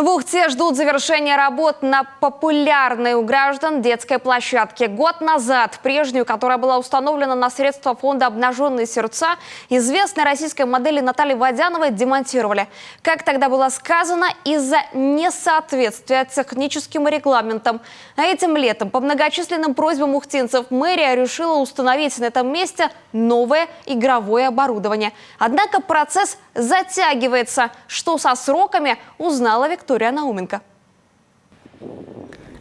В Ухте ждут завершения работ на популярной у граждан детской площадке. Год назад прежнюю, которая была установлена на средства фонда «Обнаженные сердца», известной российской модели Натальи Водяновой демонтировали. Как тогда было сказано, из-за несоответствия техническим регламентам. А этим летом по многочисленным просьбам ухтинцев мэрия решила установить на этом месте новое игровое оборудование. Однако процесс затягивается. Что со сроками, узнала Виктория Науменко.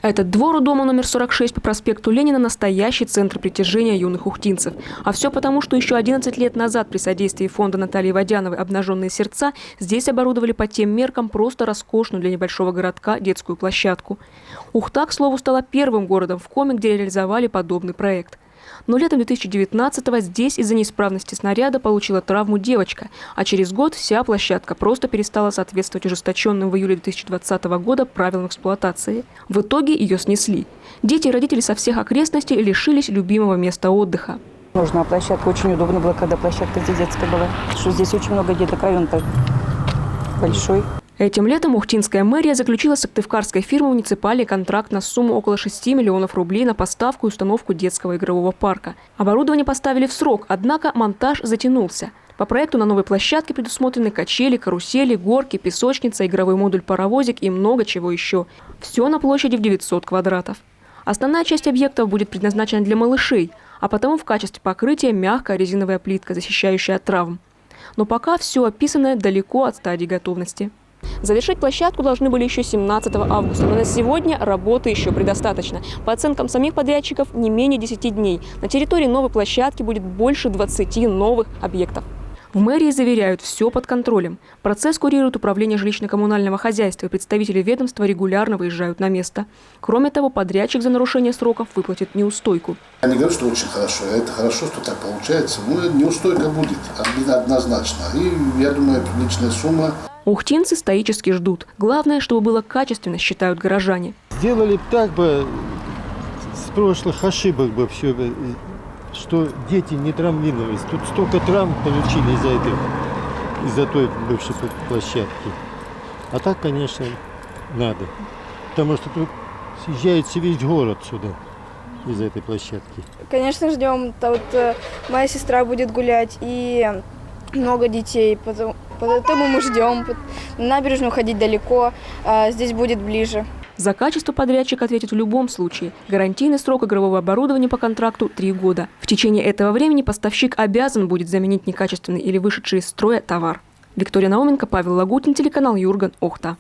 Этот двор у дома номер 46 по проспекту Ленина – настоящий центр притяжения юных ухтинцев. А все потому, что еще 11 лет назад при содействии фонда Натальи Водяновой «Обнаженные сердца» здесь оборудовали по тем меркам просто роскошную для небольшого городка детскую площадку. Ухта, к слову, стала первым городом в Коми, где реализовали подобный проект. Но летом 2019-го здесь из-за неисправности снаряда получила травму девочка, а через год вся площадка просто перестала соответствовать ужесточенным в июле 2020 года правилам эксплуатации. В итоге ее снесли. Дети и родители со всех окрестностей лишились любимого места отдыха. Нужна площадка. Очень удобно было, когда площадка здесь детская была. Что здесь очень много деток, район-то большой. Этим летом ухтинская мэрия заключила с сыктывкарской фирмой муниципальный контракт на сумму около 6 миллионов рублей на поставку и установку детского игрового парка. Оборудование поставили в срок, однако монтаж затянулся. По проекту на новой площадке предусмотрены качели, карусели, горки, песочница, игровой модуль-паровозик и много чего еще. Все на площади в 900 квадратов. Основная часть объектов будет предназначена для малышей, а потому в качестве покрытия мягкая резиновая плитка, защищающая от травм. Но пока все описанное далеко от стадии готовности. Завершить площадку должны были еще 17 августа, но на сегодня работы еще предостаточно. По оценкам самих подрядчиков, не менее 10 дней. На территории новой площадки будет больше 20 новых объектов. В мэрии заверяют, все под контролем. Процесс курирует управление жилищно-коммунального хозяйства, и представители ведомства регулярно выезжают на место. Кроме того, подрядчик за нарушение сроков выплатит неустойку. Я не говорю, что очень хорошо. Это хорошо, что так получается. Но неустойка будет однозначно. И я думаю, приличная сумма. Ухтинцы стоически ждут. Главное, чтобы было качественно, считают горожане. Сделали так бы, с прошлых ошибок бы все, что дети не травмировались. Тут столько травм получили из-за той бывшей площадки. А так, конечно, надо. Потому что тут съезжается весь город сюда из этой площадки. Конечно, ждем. Тут моя сестра будет гулять и много детей. Поэтому мы ждем. На набережную ходить далеко, а здесь будет ближе. За качество подрядчик ответит в любом случае. Гарантийный срок игрового оборудования по контракту – 3 года. В течение этого времени поставщик обязан будет заменить некачественный или вышедший из строя товар. Виктория Науменко, Павел Лагутин, телеканал Юрган, Ухта.